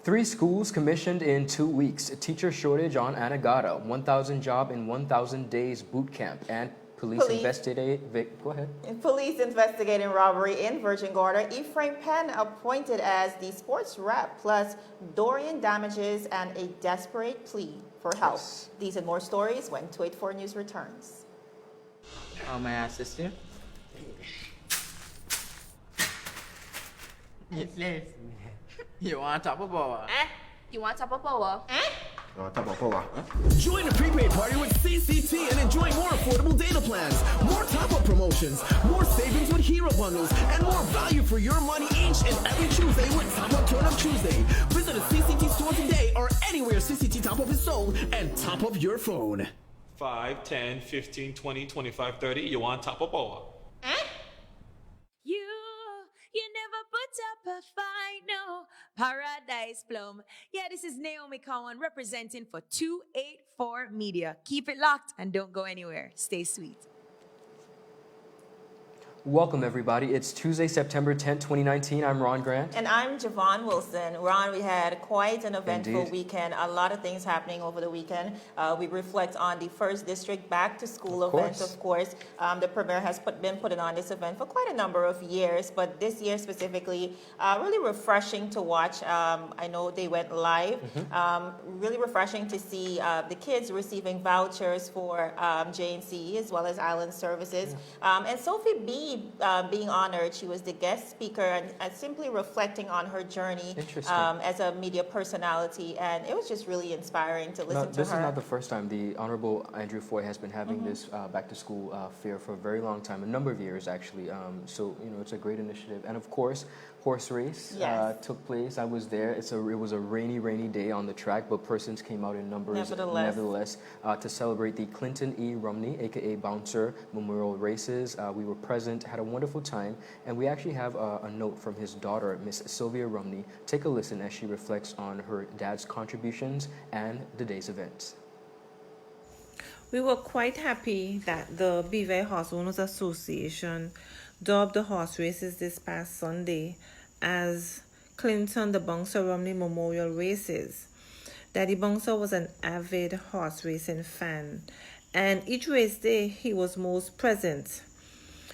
3 schools commissioned in 2 weeks. A teacher shortage on Anegada. 1,000 job in 1,000 days boot camp. And police investigate. Go ahead. Police investigating robbery in Virgin Gorda. Ephraim Penn appointed as the sports rep, plus Dorian Damages and a desperate plea for help. Yes. These and more stories when 284 News returns. May I assist you? Yes. You want top of power? You want top of power? Join the prepaid party with CCT and enjoy more affordable data plans, more top-up promotions, more savings with hero bundles, and more value for your money each and every Tuesday with Top Up Turn Up Tuesday. Visit a CCT store today or anywhere CCT Top Up is sold and top up your phone. 5, 10, 15, 20, 25, 30. You want top of power? You never put up a fight, no. Paradise Plum. Yeah, this is Naomi Cowan representing for 284 Media. Keep it locked and don't go anywhere. Stay sweet. Welcome, everybody. It's Tuesday, September 10th, 2019. I'm Ron Grant. And I'm Javon Wilson. Ron, we had quite an eventful Indeed. weekend. A lot of things happening over the weekend. We reflect on the First District Back to School event, of course. The Premier has been putting on this event for quite a number of years, but this year specifically, really refreshing to watch. I know they went live. Really refreshing to see the kids receiving vouchers for J&C as well as Island Services. And Sophie B. Being honored. She was the guest speaker and simply reflecting on her journey as a media personality, and it was just really inspiring to listen to her. This is not the first time. The Honorable Andrew Foy has been having this back-to-school fair for a very long time, a number of years actually. So, you know, it's a great initiative. And of course, horse race took place. I was there. It was a rainy day on the track, but persons came out in numbers nevertheless to celebrate the Clinton E. Romney, aka Bouncer, Memorial Races. We were present, had a wonderful time, and we actually have a note from his daughter, Miss Sylvia Romney. Take a listen as she reflects on her dad's contributions and the day's events. We were quite happy that the Beaver Horse Owners Association dubbed the horse races this past Sunday as Clinton the Bouncer Romney Memorial Races. Daddy Bouncer was an avid horse racing fan, and each race day he was most present.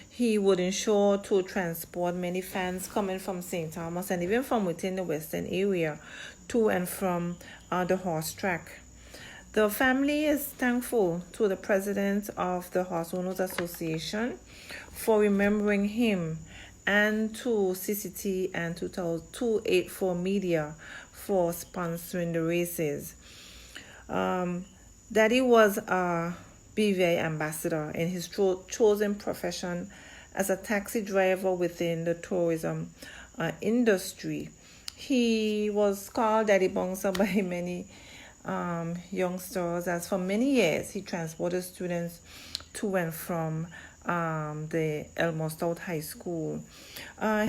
He would ensure to transport many fans coming from St. Thomas and even from within the western area to and from the horse track. The family is thankful to the president of the Horse Owners Association for remembering him, and to CCT and 284 Media for sponsoring the races. Daddy was a BVI ambassador in his chosen profession as a taxi driver within the tourism industry. He was called Daddy Bouncer by many youngsters, as for many years he transported students to and from the Elmore South High School.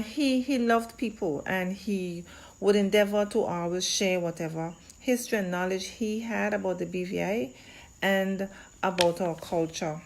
He loved people, and he would endeavor to always share whatever history and knowledge he had about the BVI and about our culture.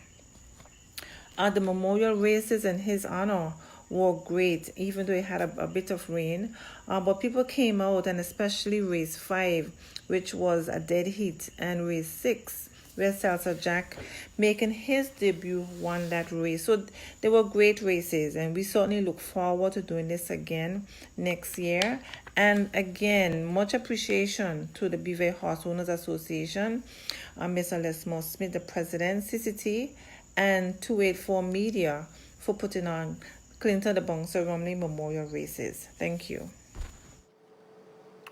The memorial races in his honor were great, even though it had a bit of rain. But people came out, and especially race 5, which was a dead heat, and race 6, where Salsa Jack, making his debut, won that race. So they were great races, and we certainly look forward to doing this again next year. And again, much appreciation to the Beaver Horse Owners Association, Mr. Lesmore Smith, the president, CCT, and 284 Media for putting on Clinton the Bouncer Romney Memorial Races. Thank you.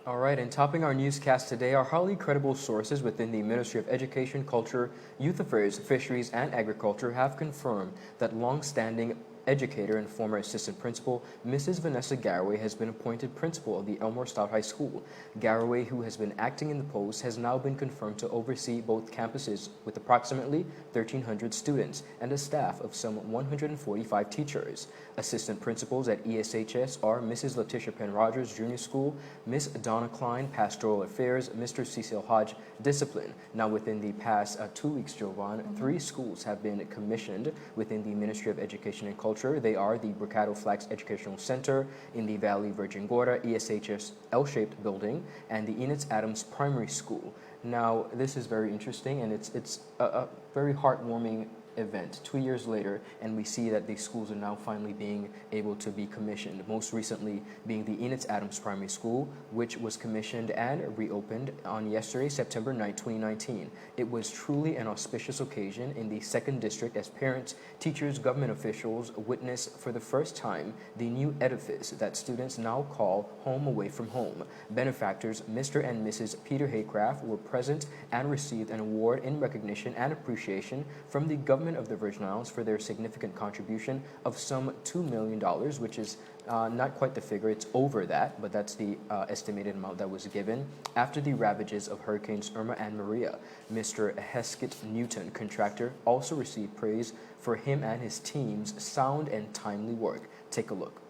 All right, and topping our newscast today are highly credible sources within the Ministry of Education, Culture, Youth Affairs, Fisheries, and Agriculture have confirmed that long-standing educator and former assistant principal, Mrs. Vanessa Garraway, has been appointed principal of the Elmore Stout High School. Garraway, who has been acting in the post, has now been confirmed to oversee both campuses with approximately 1,300 students and a staff of some 145 teachers. Assistant principals at ESHS are Mrs. Letitia Penn Rogers, Junior School, Miss Donna Klein, Pastoral Affairs, Mr. Cecil Hodge, Discipline. Now, within the past 2 weeks, Jovan, 3 schools have been commissioned within the Ministry of Education and Culture, Agriculture. They are the Bricado Flax Educational Center in the Valley Virgin Gorda ESHS L-shaped building and the Enid Adams Primary School. Now, this is very interesting, and it's a very heartwarming event 2 years later, and we see that these schools are now finally being able to be commissioned, most recently being the Enid Adams Primary School, which was commissioned and reopened on yesterday, September 9, 2019. It was truly an auspicious occasion in the 2nd District as parents, teachers, government officials witnessed for the first time the new edifice that students now call home away from home. Benefactors Mr. and Mrs. Peter Haycraft were present and received an award in recognition and appreciation from the government of the Virgin Islands for their significant contribution of some $2 million, which is not quite the figure, it's over that, but that's the estimated amount that was given after the ravages of Hurricanes Irma and Maria. Mr. Heskett Newton, contractor, also received praise for him and his team's sound and timely work. Take a look.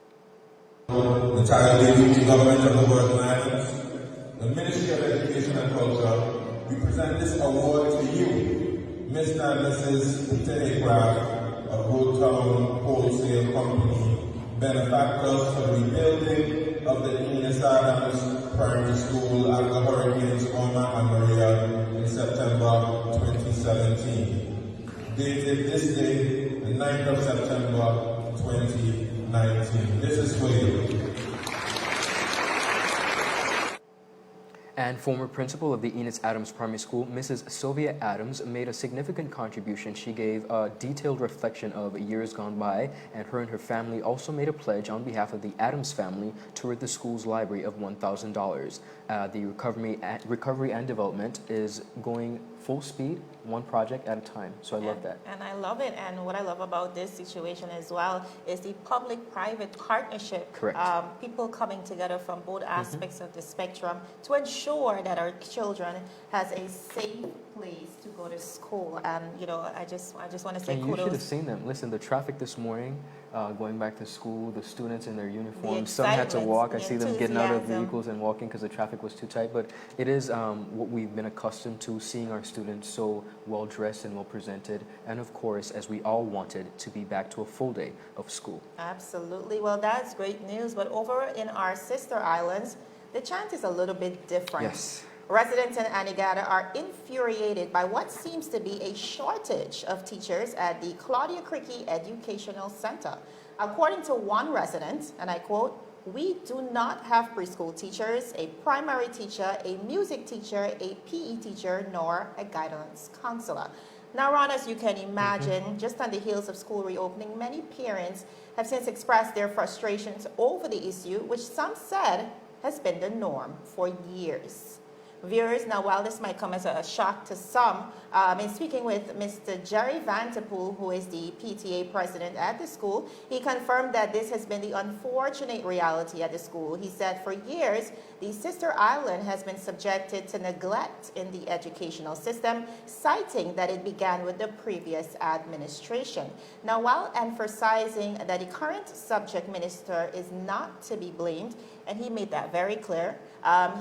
The Title Government of the Virgin Islands, the Ministry of Education and Culture, we present this award to you, Mr. and Mrs. Peter Haycraft of Old Town Wholesale Company, benefactors for the rebuilding of the Enid Adams Primary School after Hurricanes Irma and Maria in September 2017. Dated this day, the 9th of September 2019. This is for you. And former principal of the Enid Adams Primary School, Mrs. Sylvia Adams, made a significant contribution. She gave a detailed reflection of years gone by, and her family also made a pledge on behalf of the Adams family toward the school's library of $1,000. The recovery and development is going full speed, one project at a time. So I love that. And I love it. And what I love about this situation as well is the public-private partnership. Correct. People coming together from both aspects of the spectrum to ensure that our children has a safe place to go to school. And I just want to say and kudos. You should have seen them. Listen, the traffic this morning, going back to school, the students in their uniforms, some had to walk. I see them getting out of vehicles and walking because the traffic was too tight. But it is what we've been accustomed to, seeing our students so well dressed and well presented, and of course, as we all wanted, to be back to a full day of school. Absolutely. Well, that's great news. But over in our sister islands, the chant is a little bit different. Yes. Residents in Anegada are infuriated by what seems to be a shortage of teachers at the Claudia Cricky Educational Center. According to one resident, and I quote, "We do not have preschool teachers, a primary teacher, a music teacher, a PE teacher, nor a guidance counselor." Now, Ron, as you can imagine, just on the heels of school reopening, many parents have since expressed their frustrations over the issue, which some said has been the norm for years. Viewers, now while this might come as a shock to some, in speaking with Mr. Jerry Vanterpool, who is the PTA president at the school, he confirmed that this has been the unfortunate reality at the school. He said for years, the sister island has been subjected to neglect in the educational system, citing that it began with the previous administration. Now, while emphasizing that the current subject minister is not to be blamed, and he made that very clear,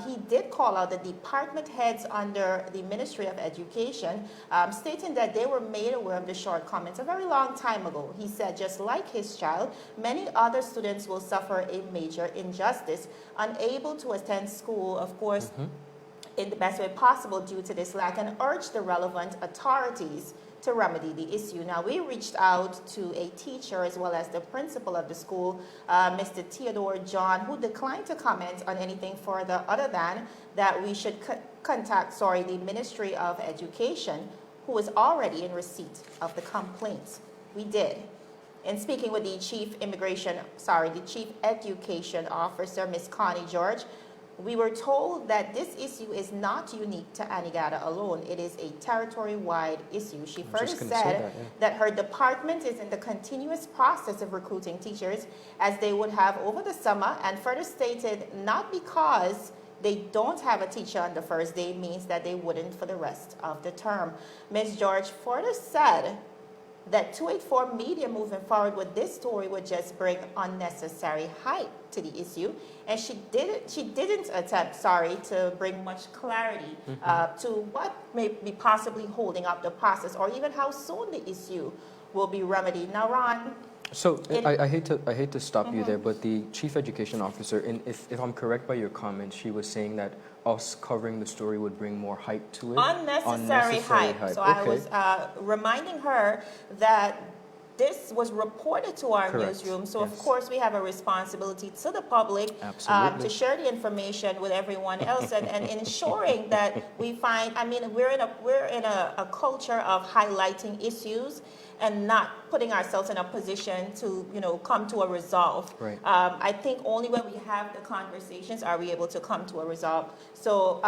he did call out the department heads under the Ministry of Education, stating that they were made aware of the shortcomings a very long time ago. He said, just like his child, many other students will suffer a major injustice, unable to attend school, of course, in the best way possible due to this lack, and urged the relevant authorities to remedy the issue. Now, we reached out to a teacher as well as the principal of the school, Mr. Theodore John, who declined to comment on anything further other than that we should contact the Ministry of Education, who is already in receipt of the complaints. We did. In speaking with the Chief Education Officer, Ms. Connie George, we were told that this issue is not unique to Anegada alone. It is a territory-wide issue. She further said that her department is in the continuous process of recruiting teachers, as they would have over the summer, and further stated not because they don't have a teacher on the first day means that they wouldn't for the rest of the term. Ms. George further said that 284 Media moving forward with this story would just bring unnecessary hype to the issue, and she didn't attempt to bring much clarity to what may be possibly holding up the process, or even how soon the issue will be remedied. Now, Ron, So I hate to stop you there, but the chief education officer, and if I'm correct by your comment, she was saying that us covering the story would bring more hype to it. Unnecessary hype. So I was reminding her that this was reported to our newsroom, so of course we have a responsibility to the public to share the information with everyone else and ensuring that we find, I mean, we're in a culture of highlighting issues and not putting ourselves in a position to, come to a resolve. Right. I think only when we have the conversations are we able to come to a resolve. So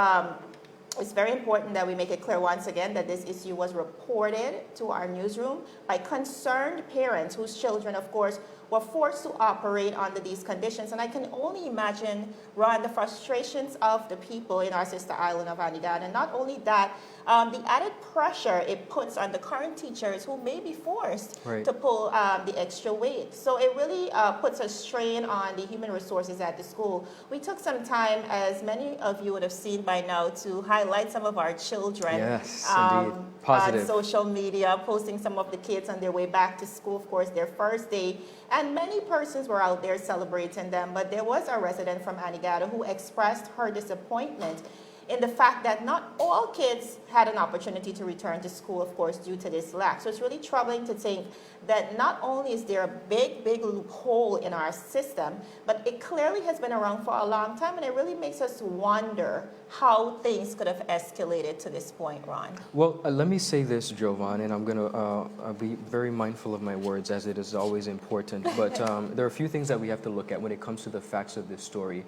it's very important that we make it clear once again that this issue was reported to our newsroom by concerned parents whose children, of course, were forced to operate under these conditions. And I can only imagine, Ron, the frustrations of the people in our sister island of Anegada. And not only that, the added pressure it puts on the current teachers who may be forced to pull the extra weight. So it really puts a strain on the human resources at the school. We took some time, as many of you would have seen by now, to highlight some of our children on social media, posting some of the kids on their way back to school, of course, their first day. And many persons were out there celebrating them, but there was a resident from Anegada who expressed her disappointment in the fact that not all kids had an opportunity to return to school, of course, due to this lack. So it's really troubling to think that not only is there a big, big loophole in our system, but it clearly has been around for a long time, and it really makes us wonder how things could have escalated to this point, Ron. Well, let me say this, Jovan, and I'm going to be very mindful of my words, as it is always important. But there are a few things that we have to look at when it comes to the facts of this story.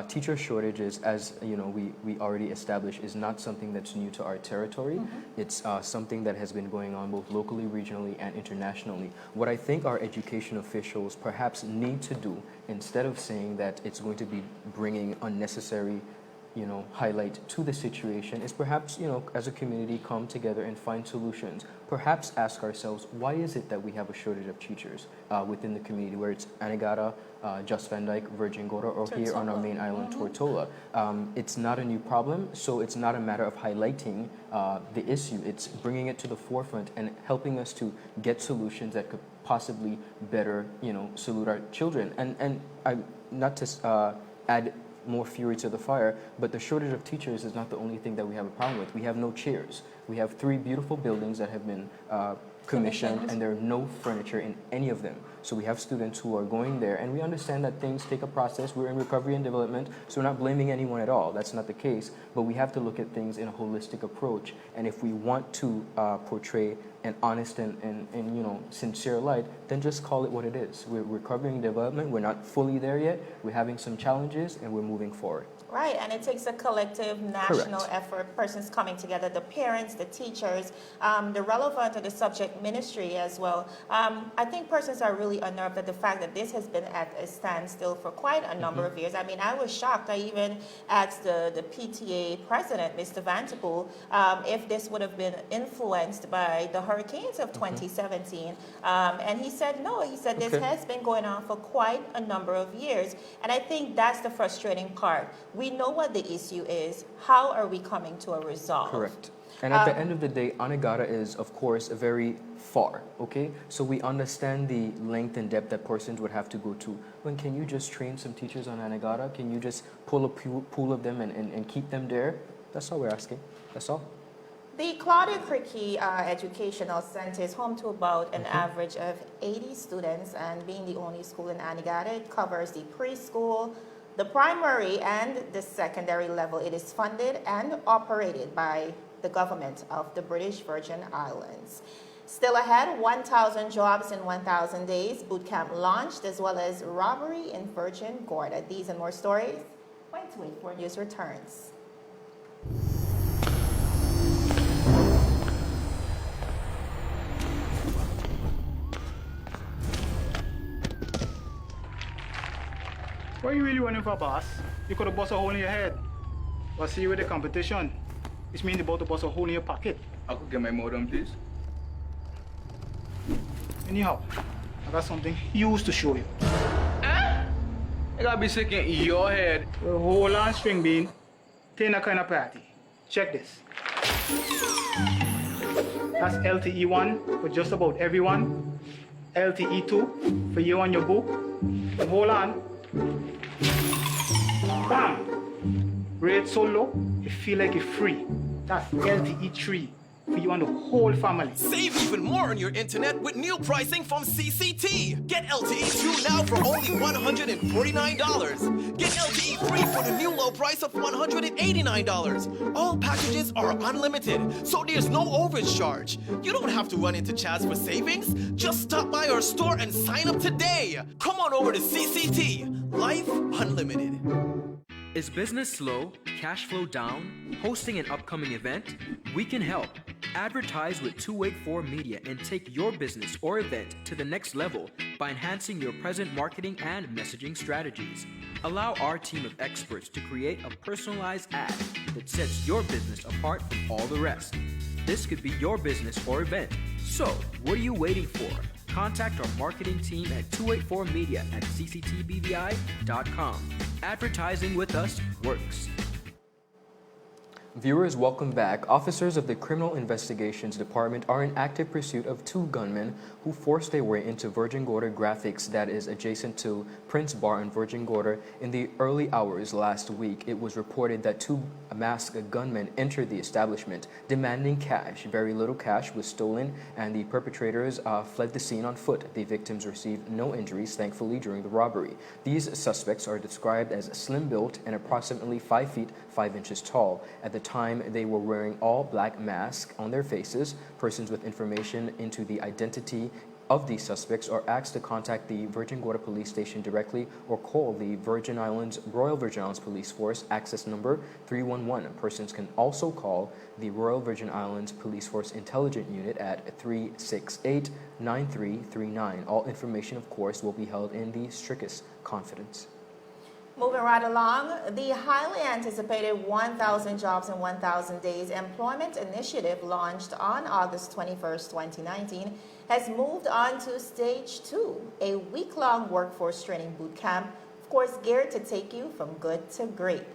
Teacher shortages, as we already established, is not something that's new to our territory. It's something that has been going on both locally, regionally, and internationally. What I think our education officials perhaps need to do, instead of saying that it's going to be bringing unnecessary highlight to the situation, is perhaps, as a community, come together and find solutions. Perhaps ask ourselves, why is it that we have a shortage of teachers within the community, where it's Anegada, Just Van Dyke, Virgin Gorda, or here on our main island, Tortola. It's not a new problem, so it's not a matter of highlighting the issue. It's bringing it to the forefront and helping us to get solutions that could possibly better, salute our children. And I, not to add more fury to the fire, but the shortage of teachers is not the only thing that we have a problem with. We have no chairs. We have 3 beautiful buildings that have been commissioned, and there are no furniture in any of them. So we have students who are going there, and we understand that things take a process. We're in recovery and development, so we're not blaming anyone at all. That's not the case. But we have to look at things in a holistic approach. And if we want to portray an honest and sincere light, then just call it what it is. We're recovering and development. We're not fully there yet. We're having some challenges, and we're moving forward. Right, and it takes a collective national effort, persons coming together, the parents, the teachers, the relevant of the subject ministry as well. I think persons are really unnerved at the fact that this has been at a standstill for quite a number of years. I mean, I was shocked. I even asked the PTA president, Mr. Vanterpool, if this would have been influenced by the hurricanes of 2017. And he said no. He said this has been going on for quite a number of years. And I think that's the frustrating part. We know what the issue is. How are we coming to a resolve? Correct. And at the end of the day, Anegada is, of course, very far, okay? So we understand the length and depth that persons would have to go to. When can you just train some teachers on Anegada? Can you just pull a pool of them and keep them there? That's all we're asking. That's all. The Claudia Criqui Educational Center is home to about an average of 80 students, and being the only school in Anegada, it covers the preschool, the primary, and the secondary level. It is funded and operated by the government of the British Virgin Islands. Still ahead, 1,000 jobs in 1,000 days, boot camp launched, as well as robbery in Virgin Gorda. These and more stories. Wait to wait for news returns. What are you really running for, boss? You could have bust a hole in your head. But see, with the competition, it's mean about to bust a hole in your pocket. I could get my modem, please. Anyhow, I got something huge to show you. I gotta be sick in your head. Well, hold on, string bean. Taking a kind of party. Check this. That's LTE1 for just about everyone. LTE2 for you and your boo. And hold on. Bam! Rate so low, you feel like you're free. That's LTE3 for you and the whole family. Save even more on your internet with new pricing from CCT. Get LTE 2 now for only $149. Get LTE 3 for the new low price of $189. All packages are unlimited, so there's no overage charge. You don't have to run into Chaz for savings. Just stop by our store and sign up today. Come on over to CCT. Life Unlimited. Is business slow, cash flow down, hosting an upcoming event? We can help. Advertise with 284 Media and take your business or event to the next level by enhancing your present marketing and messaging strategies. Allow our team of experts to create a personalized ad that sets your business apart from all the rest. This could be your business or event. So, what are you waiting for? Contact our marketing team at 284media@cctbvi.com. Advertising with us works. Viewers, welcome back. Officers of the Criminal Investigations Department are in active pursuit of two gunmen who forced their way into Virgin Gorda Graphics, that is adjacent to Prince Bar in Virgin Gorda, in the early hours last week. It was reported that two masked gunmen entered the establishment demanding cash. Very little cash was stolen, and the perpetrators fled the scene on foot. The victims received no injuries, thankfully, during the robbery. These suspects are described as slim-built and approximately 5 feet 5 inches tall. At the time, they were wearing all black masks on their faces. Persons with information into the identity of these suspects are asked to contact the Virgin Gorda Police Station directly or call the Royal Virgin Islands Police Force access number 311. Persons can also call the Royal Virgin Islands Police Force Intelligence Unit at 368-9339. All information, of course, will be held in the strictest confidence. Moving right along, the highly anticipated 1,000 Jobs in 1,000 Days Employment Initiative launched on August 21st, 2019, has moved on to Stage 2, a week-long workforce training boot camp, of course geared to take you from good to great.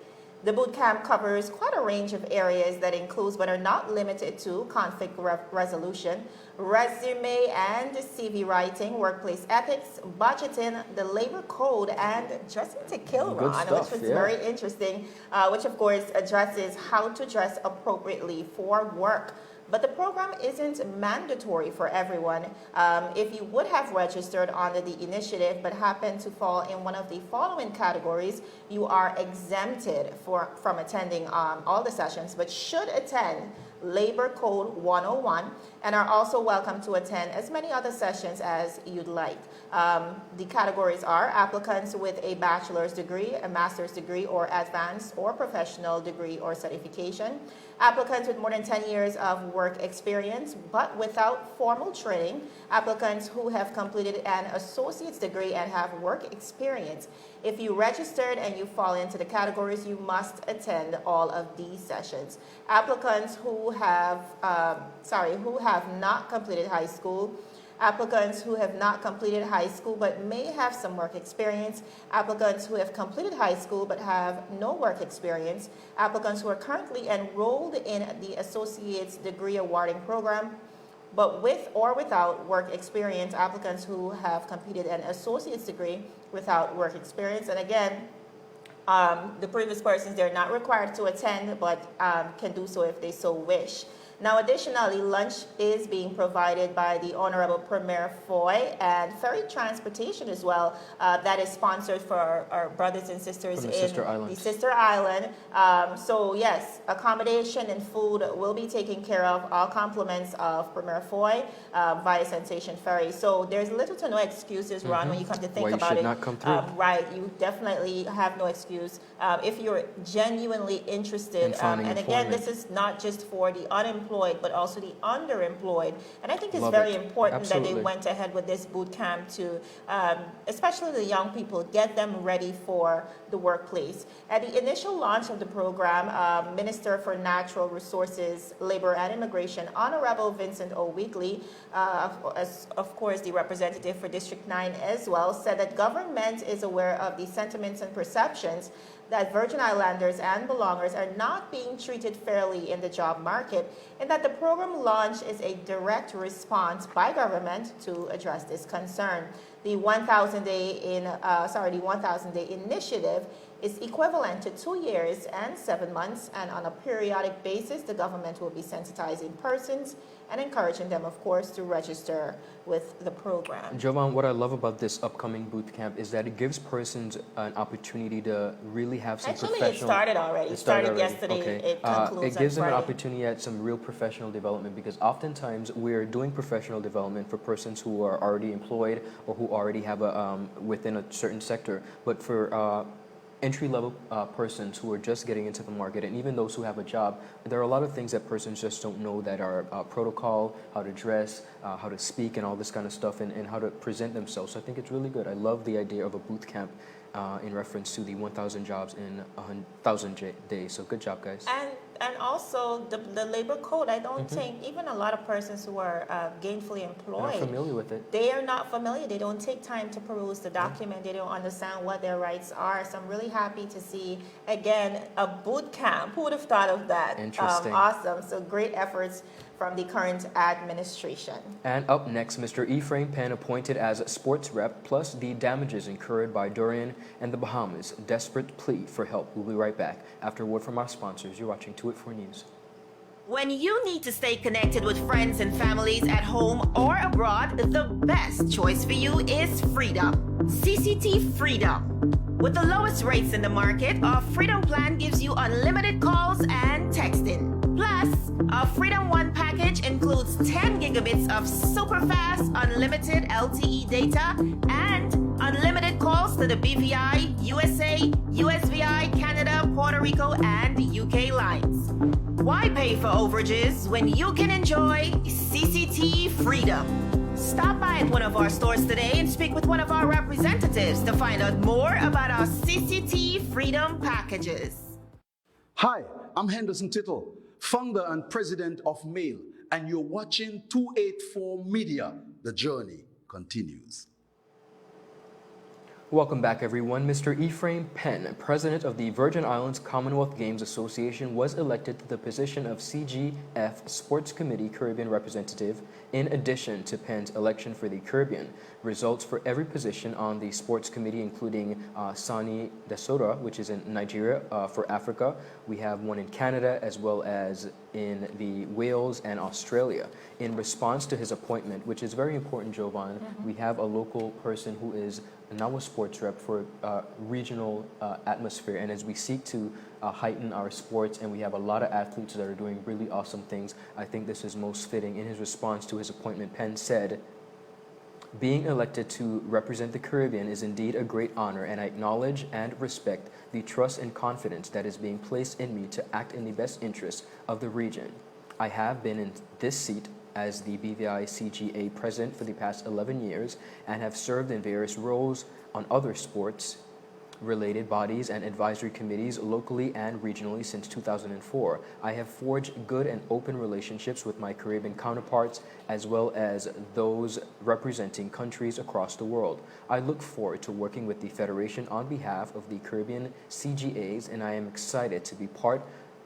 The boot camp covers quite a range of areas that includes but are not limited to conflict resolution, resume and CV writing, workplace ethics, budgeting, the labor code, and dressing to kill, Ron, which was very interesting, which of course addresses how to dress appropriately for work. But the program isn't mandatory for everyone. If you would have registered under the initiative but happen to fall in one of the following categories, you are exempted from attending all the sessions, but should attend Labor Code 101 and are also welcome to attend as many other sessions as you'd like. The categories are applicants with a bachelor's degree, a master's degree, or advanced or professional degree or certification, applicants with more than 10 years of work experience but without formal training, applicants who have completed an associate's degree and have work experience. If you registered and you fall into the categories, you must attend all of these sessions. Applicants who have not completed high school, applicants who have not completed high school but may have some work experience, applicants who have completed high school but have no work experience, applicants who are currently enrolled in the associate's degree awarding program but with or without work experience, applicants who have completed an associate's degree without work experience. And again, the previous persons, they're not required to attend but can do so if they so wish. Now, additionally, lunch is being provided by the Honorable Premier Foy and ferry transportation as well. That is sponsored for our brothers and sisters in the Sister Island. So yes, accommodation and food will be taken care of, all compliments of Premier Foy via Sensation Ferry. So there's little to no excuses, Ron, when you come to think about it. Not come through. Right, you definitely have no excuse if you're genuinely interested. And again, this is not just for the unemployed, but also the underemployed. And I think it's very important that they went ahead with this boot camp to, especially the young people, get them ready for the workplace. At the initial launch of the program, Minister for Natural Resources, Labor and Immigration, Honorable Vincent O. Weekly, as of course the representative for District 9 as well, said that government is aware of the sentiments and perceptions that Virgin Islanders and belongers are not being treated fairly in the job market, and that the program launch is a direct response by government to address this concern. The 1,000 day initiative is equivalent to 2 years and 7 months, and on a periodic basis, the government will be sensitizing persons and encouraging them, of course, to register with the program. Jovan, what I love about this upcoming boot camp is that it gives persons an opportunity to really have some Actually, professional... it started already. It started yesterday. Okay. It concludes it gives on them an Friday. opportunity at some real professional development, because oftentimes we're doing professional development for persons who are already employed or who already have a within a certain sector, but for entry-level persons who are just getting into the market, and even those who have a job, there are a lot of things that persons just don't know that are protocol, how to dress, how to speak, and all this kind of stuff, and how to present themselves. So I think it's really good. I love the idea of a boot camp in reference to the 1,000 jobs in 1,000 days. So good job, guys. And also the labor code, I don't think even a lot of persons who are gainfully employed, They're not familiar with it. they are not familiar. They don't take time to peruse the document. They don't understand what their rights are. So I'm really happy to see, again, a boot camp. Who would have thought of that? Interesting. Awesome. So great efforts from the current administration. And up next, Mr. Ephraim Penn appointed as sports rep, plus the damages incurred by Dorian and the Bahamas. Desperate plea for help. We'll be right back after a word from our sponsors. You're watching 284 News. When you need to stay connected with friends and families at home or abroad, the best choice for you is Freedom. CCT Freedom. With the lowest rates in the market, our Freedom plan gives you unlimited calls and texting. Plus, our Freedom One package includes 10 gigabits of super fast, unlimited LTE data and unlimited calls to the BVI, USA, USVI, Canada, Puerto Rico, and UK lines. Why pay for overages when you can enjoy CCT Freedom? Stop by at one of our stores today and speak with one of our representatives to find out more about our CCT Freedom packages. Hi, I'm Henderson Tittle, founder and president of Mail, and you're watching 284 Media. The journey continues. Welcome back, everyone. Mr. Ephraim Penn, president of the Virgin Islands Commonwealth Games Association, was elected to the position of CGF Sports Committee Caribbean representative, in addition to Penn's election for the Caribbean. Results for every position on the sports committee, including Sani Desota, which is in Nigeria, for Africa. We have one in Canada, as well as in the Wales and Australia. In response to his appointment, which is very important, Jovan, we have a local person who is now a sports rep for regional atmosphere. And as we seek to heighten our sports, and we have a lot of athletes that are doing really awesome things, I think this is most fitting. In his response to his appointment, Penn said, "Being elected to represent the Caribbean is indeed a great honor, and I acknowledge and respect the trust and confidence that is being placed in me to act in the best interest of the region. I have been in this seat as the BVI CGA president for the past 11 years and have served in various roles on other sports related bodies and advisory committees locally and regionally since 2004. I have forged good and open relationships with my Caribbean counterparts as well as those representing countries across the world. I look forward to working with the Federation on behalf of the Caribbean CGAs, and I am excited to be part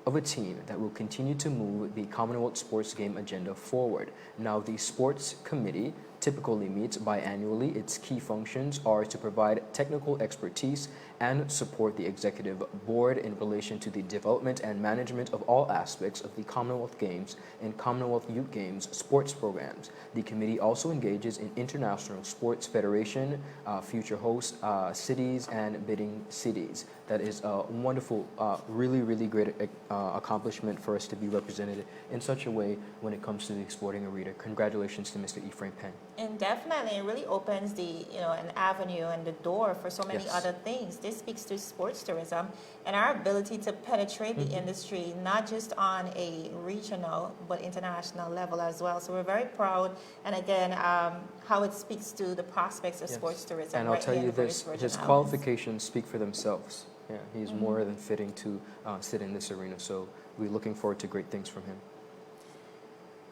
of a team that will continue to move the Commonwealth Sports Game agenda forward." Now, the Sports Committee typically meets biannually. Its key functions are to provide technical expertise and support the Executive Board in relation to the development and management of all aspects of the Commonwealth Games and Commonwealth Youth Games sports programs. The committee also engages in international sports federation, future host cities, and bidding cities. That is a wonderful, really, really great accomplishment for us to be represented in such a way when it comes to the sporting arena. Congratulations to Mr. Ephraim Penn. And definitely, it really opens the an avenue and the door for so many other things. This speaks to sports tourism and our ability to penetrate the industry, not just on a regional but international level as well. So we're very proud, and again, how it speaks to the prospects of sports tourism. And I'll tell you this: his qualifications speak for themselves. Yeah, he's more than fitting to sit in this arena. So we're looking forward to great things from him.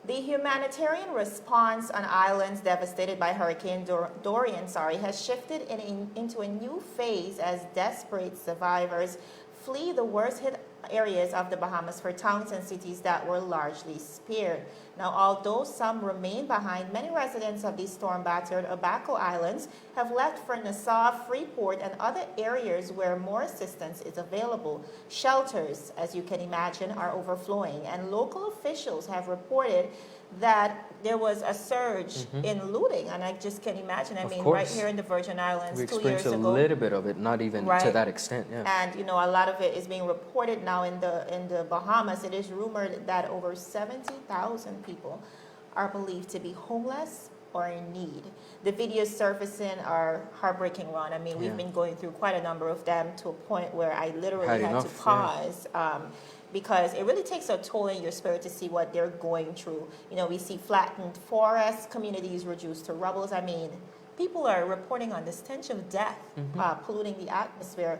The humanitarian response on islands devastated by Hurricane Dorian has shifted into a new phase as desperate survivors flee the worst hit areas of the Bahamas for towns and cities that were largely spared. Now, although some remain behind, many residents of these storm-battered Abaco Islands have left for Nassau, Freeport, and other areas where more assistance is available. Shelters, as you can imagine, are overflowing, and local officials have reported that there was a surge in looting, and I just can imagine. I mean, right here in the Virgin Islands, we 2 years experienced a ago, little bit of it, not even to that extent. Yeah. and you know, a lot of it is being reported now in the Bahamas. It is rumored that over 70,000 people are believed to be homeless or in need. The videos surfacing are heartbreaking, Ron. I mean, we've been going through quite a number of them to a point where I literally had to pause. Because it really takes a toll in your spirit to see what they're going through. You know, we see flattened forests, communities reduced to rubbles. I mean, people are reporting on the stench of death, polluting the atmosphere.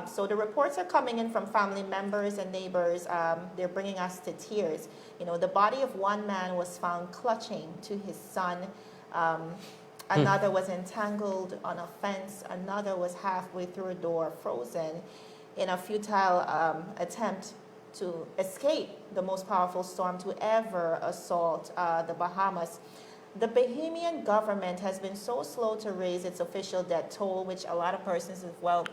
So the reports are coming in from family members and neighbors. They're bringing us to tears. You know, the body of one man was found clutching to his son. Another was entangled on a fence. Another was halfway through a door, frozen in a futile attempt to escape the most powerful storm to ever assault the Bahamas. The Bahamian government has been so slow to raise its official death toll, which a lot of persons as well,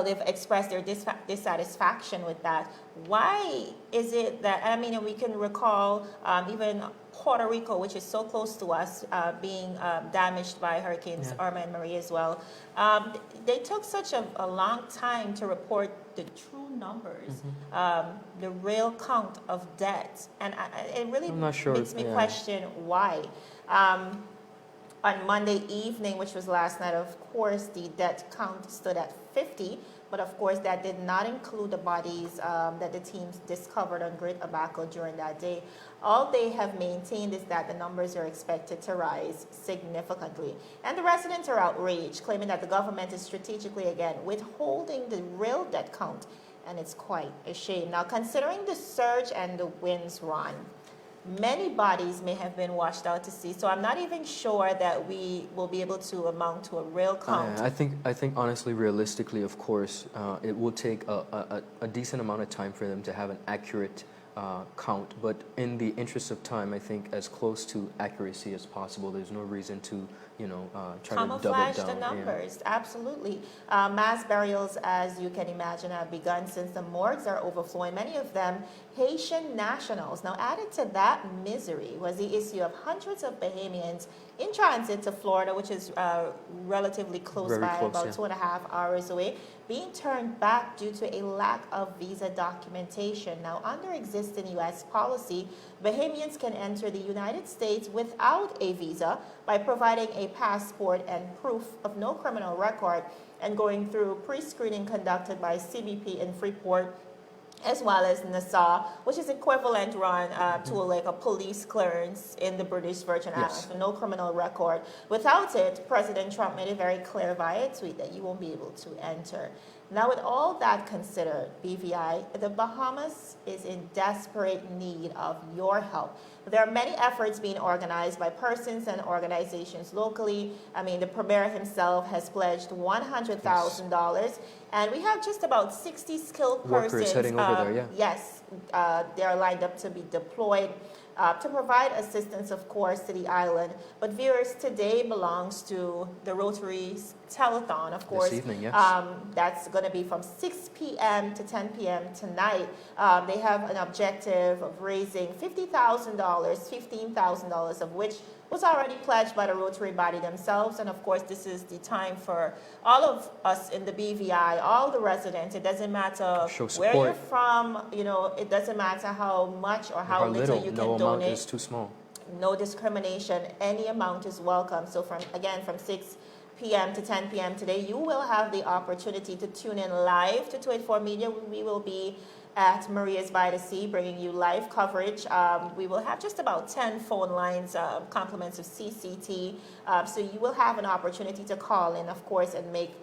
they've expressed their dissatisfaction with that. Why is it that, I mean, and we can recall even Puerto Rico, which is so close to us, being damaged by Hurricanes Irma and Maria as well. They took such a long time to report the true numbers, the real count of deaths. And it really makes me question why. On Monday evening, which was last night, of course, the death count stood at 50, but of course that did not include the bodies that the teams discovered on Great Abaco during that day. All they have maintained is that the numbers are expected to rise significantly. And the residents are outraged, claiming that the government is strategically, again, withholding the real death count, and it's quite a shame. Now, considering the surge and the winds, Ron, many bodies may have been washed out to sea, so I'm not even sure that we will be able to amount to a real count. I think honestly, realistically, of course, it will take a decent amount of time for them to have an accurate count, but in the interest of time, I think as close to accuracy as possible. There's no reason to, try to dub it down. The numbers, absolutely. Mass burials, as you can imagine, have begun since the morgues are overflowing, many of them Haitian nationals. Now, added to that misery was the issue of hundreds of Bahamians in transit to Florida, which is relatively close by, about 2.5 hours away, being turned back due to a lack of visa documentation. Now, under existing U.S. policy, Bahamians can enter the United States without a visa by providing a passport and proof of no criminal record and going through pre-screening conducted by CBP in Freeport, as well as Nassau, which is equivalent, Ron, to like a police clearance in the British Virgin Islands, so no criminal record. Without it, President Trump made it very clear via a tweet that you won't be able to enter. Now, with all that considered, BVI, the Bahamas is in desperate need of your help. There are many efforts being organized by persons and organizations locally. I mean, the Premier himself has pledged $100,000, and we have just about 60 skilled persons heading over there, they are lined up to be deployed to provide assistance, of course, to the island. But viewers, today belongs to the Rotary's telethon, of course. This evening, yes. That's going to be from 6 p.m. to 10 p.m. tonight. They have an objective of raising $50,000, $15,000 of which was already pledged by the Rotary body themselves. And of course, this is the time for all of us in the BVI, all the residents. It doesn't matter where you're from, it doesn't matter how much or how little you can donate. No amount is too small. No discrimination. Any amount is welcome. So from 6 p.m. to 10 p.m. today, you will have the opportunity to tune in live to 284 Media. We will be at Maria's by the Sea, bringing you live coverage. We will have just about 10 phone lines, compliments of CCT. So you will have an opportunity to call in, of course, and make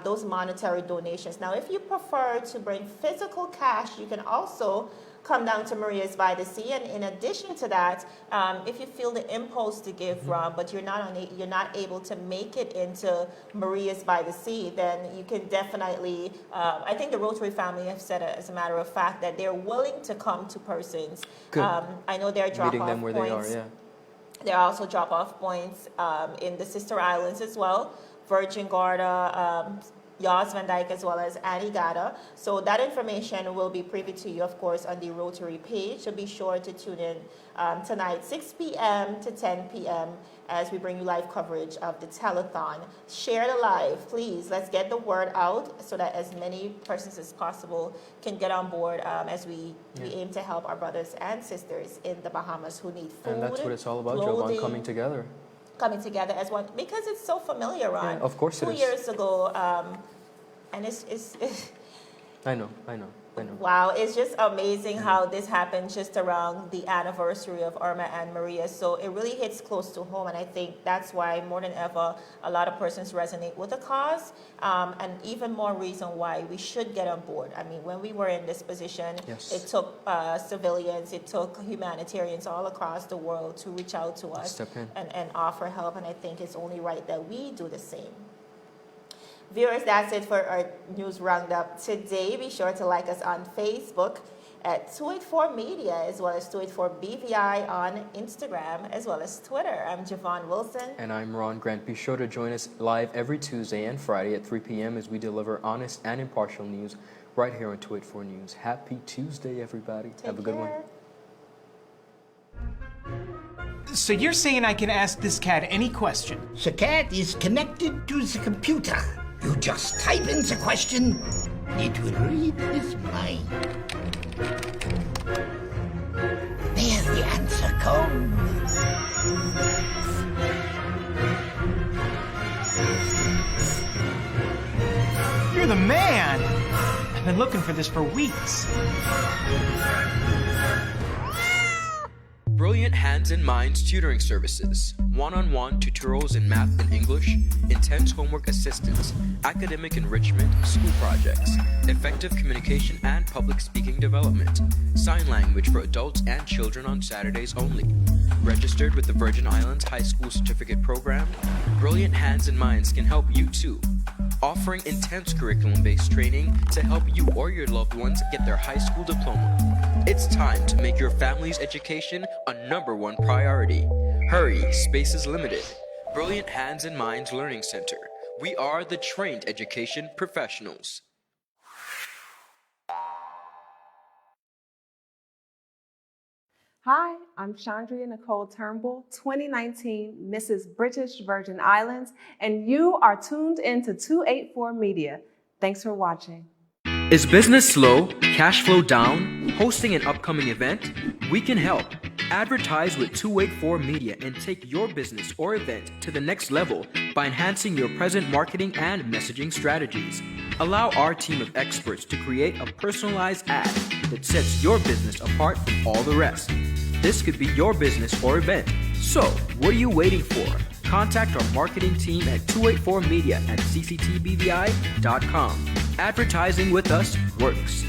those monetary donations. Now, if you prefer to bring physical cash, you can also come down to Maria's by the Sea. And in addition to that, if you feel the impulse to give, Rob, but you're not able to make it into Maria's by the Sea, then you can definitely, I think the Rotary family have said, as a matter of fact, that they're willing to come to persons. I know there are drop-off Meeting them where points. they are, yeah. There are also drop-off points in the sister islands as well, Virgin Gorda, Yas Van Dyke, as well as Anegada. So that information will be privy to you, of course, on the Rotary page. So be sure to tune in tonight, 6 p.m. to 10 p.m. as we bring you live coverage of the telethon. Share the live, please. Let's get the word out so that as many persons as possible can get on board as we aim to help our brothers and sisters in the Bahamas who need food. And that's what it's all about, clothing, Jovan, coming together. Coming together as one, because it's so familiar, Ron. Yeah, of course it is. 2 years ago, and it's I know. wow, it's just amazing how this happened just around the anniversary of Irma and Maria. So it really hits close to home, and I think that's why more than ever a lot of persons resonate with the cause, and even more reason why we should get on board. I mean, when we were in this position, it took civilians, it took humanitarians all across the world to reach out to us and offer help, and I think it's only right that we do the same. Viewers, that's it for our news roundup today. Be sure to like us on Facebook at 284 Media, as well as 284 BVI on Instagram, as well as Twitter. I'm Javon Wilson. And I'm Ron Grant. Be sure to join us live every Tuesday and Friday at 3 p.m. as we deliver honest and impartial news right here on 284 News. Happy Tuesday, everybody. Have a good one. So you're saying I can ask this cat any question? The cat is connected to the computer. You just type in the question, it will read his mind. There the answer comes. You're the man! I've been looking for this for weeks. Brilliant Hands and Minds Tutoring Services, one-on-one tutorials in math and English, intense homework assistance, academic enrichment, school projects, effective communication and public speaking development, sign language for adults and children on Saturdays only. Registered with the Virgin Islands High School Certificate Program, Brilliant Hands and Minds can help you too. Offering intense curriculum-based training to help you or your loved ones get their high school diploma. It's time to make your family's education a #1 priority. Hurry, space is limited. Brilliant Hands and Minds Learning Center. We are the trained education professionals. Hi, I'm Chandria Nicole Turnbull, 2019 Mrs. British Virgin Islands, and you are tuned into 284 Media. Thanks for watching. Is business slow, cash flow down, hosting an upcoming event? We can help. Advertise with 284 Media and take your business or event to the next level by enhancing your present marketing and messaging strategies. Allow our team of experts to create a personalized ad that sets your business apart from all the rest. This could be your business or event. So, what are you waiting for? Contact our marketing team at 284media@cctbvi.com. Advertising with us works.